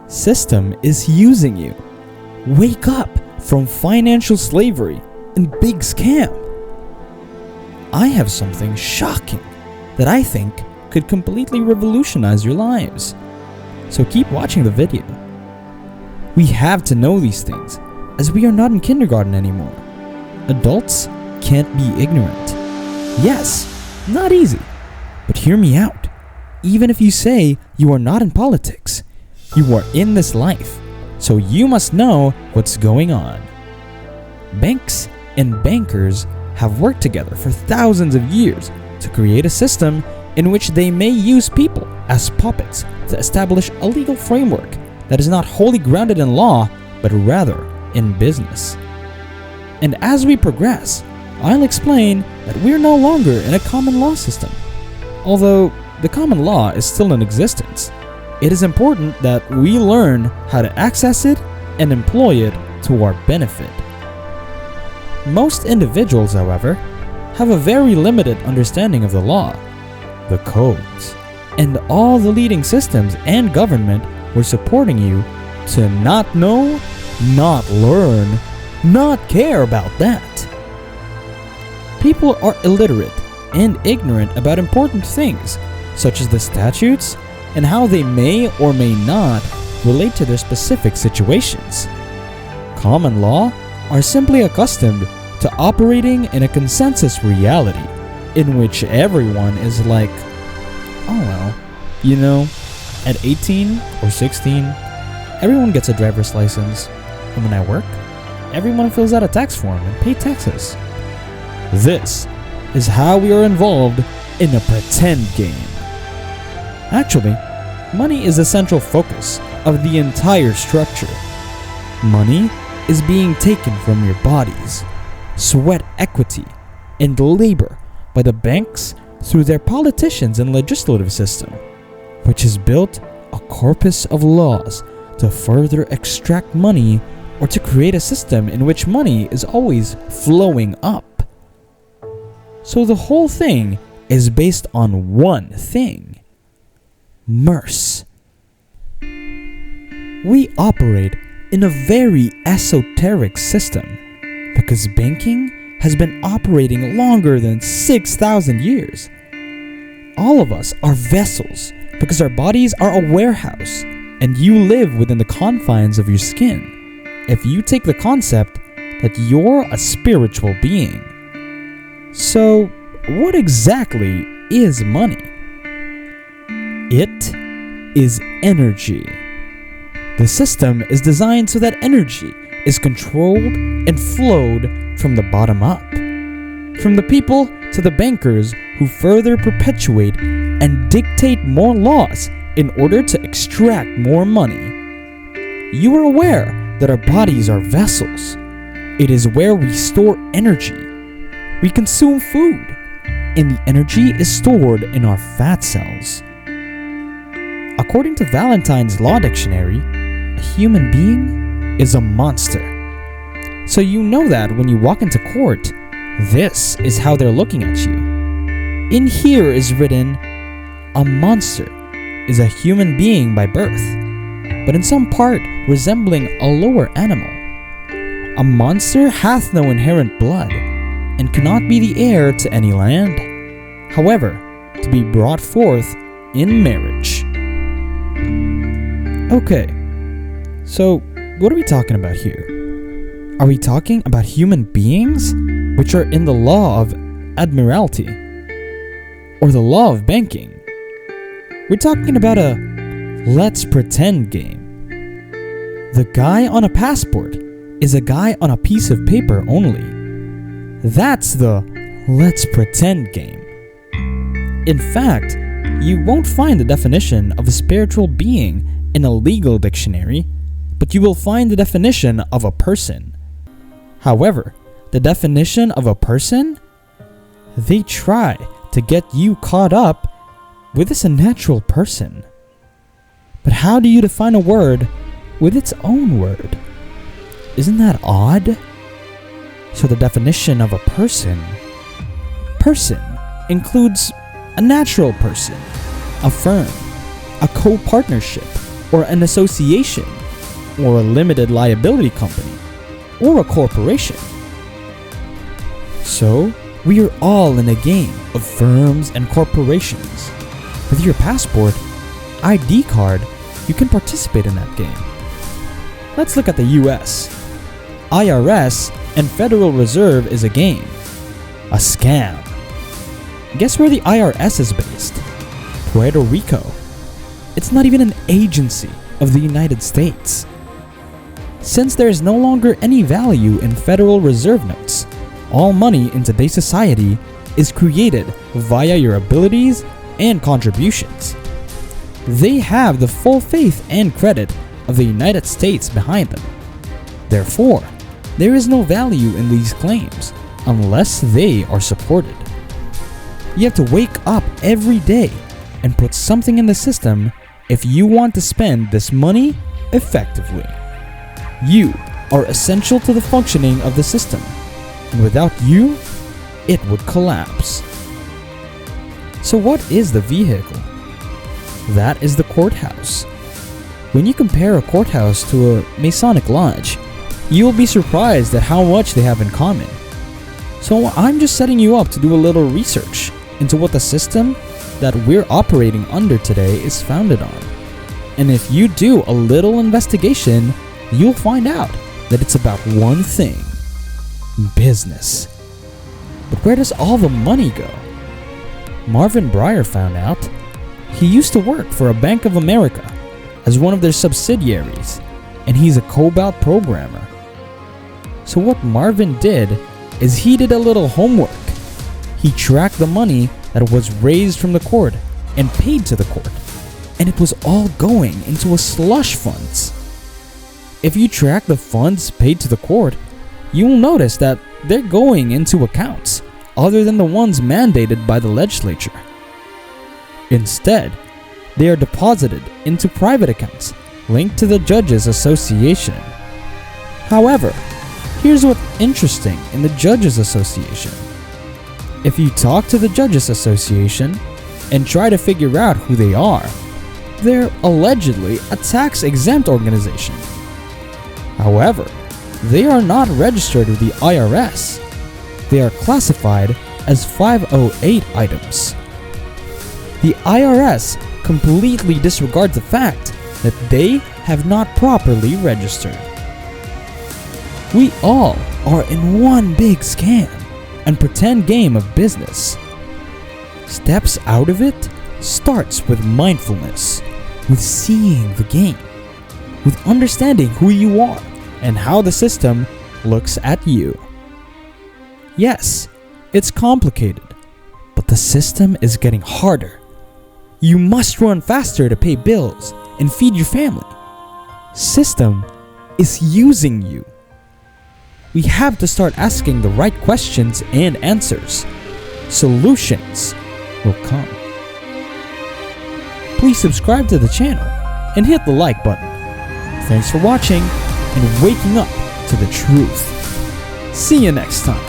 system is using you. Wake up from financial slavery and big scam. I have something shocking that I think could completely revolutionize your lives. So keep watching the video. We have to know these things, as we are not in kindergarten anymore. Adults can't be ignorant. Yes, not easy, but hear me out. Even if you say you are not in politics, you are in this life, so you must know what's going on. Banks and bankers have worked together for thousands of years to create a system in which they may use people as puppets to establish a legal framework that is not wholly grounded in law, but rather in business. And as we progress, I'll explain that we're no longer in a common law system. Although the common law is still in existence, it is important that we learn how to access it and employ it to our benefit. Most individuals, however, have a very limited understanding of the law, the codes, and all the leading systems and government were supporting you to not know, not learn, not care about that. People are illiterate and ignorant about important things, such as the statutes and how they may or may not relate to their specific situations. Common law are simply accustomed to operating in a consensus reality in which everyone is like, oh well, you know, at 18 or 16, everyone gets a driver's license, and when I work, everyone fills out a tax form and pays taxes. This is how we are involved in a pretend game. Actually, money is the central focus of the entire structure. Money is being taken from your bodies, sweat equity, and labor by the banks through their politicians and legislative system, which has built a corpus of laws to further extract money or to create a system in which money is always flowing up. So the whole thing is based on one thing: mercy. We operate in a very esoteric system because banking has been operating longer than 6,000 years. All of us are vessels because our bodies are a warehouse and you live within the confines of your skin. If you take the concept that you're a spiritual being. So, what exactly is money? It is energy. The system is designed so that energy is controlled and flowed from the bottom up. From the people to the bankers who further perpetuate and dictate more laws in order to extract more money. You are aware that our bodies are vessels. It is where we store energy. We consume food, and the energy is stored in our fat cells. According to Valentine's Law Dictionary, a human being is a monster. So you know that when you walk into court, this is how they're looking at you. In here is written, a monster is a human being by birth, but in some part resembling a lower animal. A monster hath no inherent blood, and cannot be the heir to any land, however, to be brought forth in marriage. Okay, so what are we talking about here? Are we talking about human beings, which are in the law of admiralty, or the law of banking? We're talking about a let's pretend game. The guy on a passport is a guy on a piece of paper only. That's the let's pretend game. In fact, you won't find the definition of a spiritual being in a legal dictionary, but you will find the definition of a person. However, the definition of a person, they try to get you caught up with this unnatural person. But how do you define a word with its own word? Isn't that odd? So the definition of a person includes a natural person, a firm, a co-partnership, or an association, or a limited liability company, or a corporation. So, we are all in a game of firms and corporations. With your passport, ID card, you can participate in that game. Let's look at the US. IRS and Federal Reserve is a game. A scam. Guess where the IRS is based? Puerto Rico. It's not even an agency of the United States. Since there is no longer any value in Federal Reserve notes, all money in today's society is created via your abilities and contributions. They have the full faith and credit of the United States behind them. Therefore, there is no value in these claims unless they are supported. You have to wake up every day and put something in the system if you want to spend this money effectively. You are essential to the functioning of the system, and without you, it would collapse. So what is the vehicle? That is the courthouse. When you compare a courthouse to a Masonic lodge, you will be surprised at how much they have in common. So I'm just setting you up to do a little research into what the system that we're operating under today is founded on. And if you do a little investigation, you'll find out that it's about one thing: business. But where does all the money go? Marvin Breyer found out. He used to work for a Bank of America as one of their subsidiaries, and he's a COBOL programmer. So what Marvin did is he did a little homework. He tracked the money that was raised from the court and paid to the court, and it was all going into a slush funds. If you track the funds paid to the court, you will notice that they're going into accounts other than the ones mandated by the legislature. Instead, they are deposited into private accounts linked to the Judges Association. However, here's what's interesting in the Judges Association. If you talk to the Judges Association and try to figure out who they are, they're allegedly a tax-exempt organization. However, they are not registered with the IRS. They are classified as 508 items. The IRS completely disregards the fact that they have not properly registered. We all are in one big scam and pretend game of business. Steps out of it starts with mindfulness, with seeing the game, with understanding who you are and how the system looks at you. Yes, it's complicated, but the system is getting harder. You must run faster to pay bills and feed your family. System is using you. We have to start asking the right questions and answers. Solutions will come. Please subscribe to the channel and hit the like button. Thanks for watching and waking up to the truth. See you next time.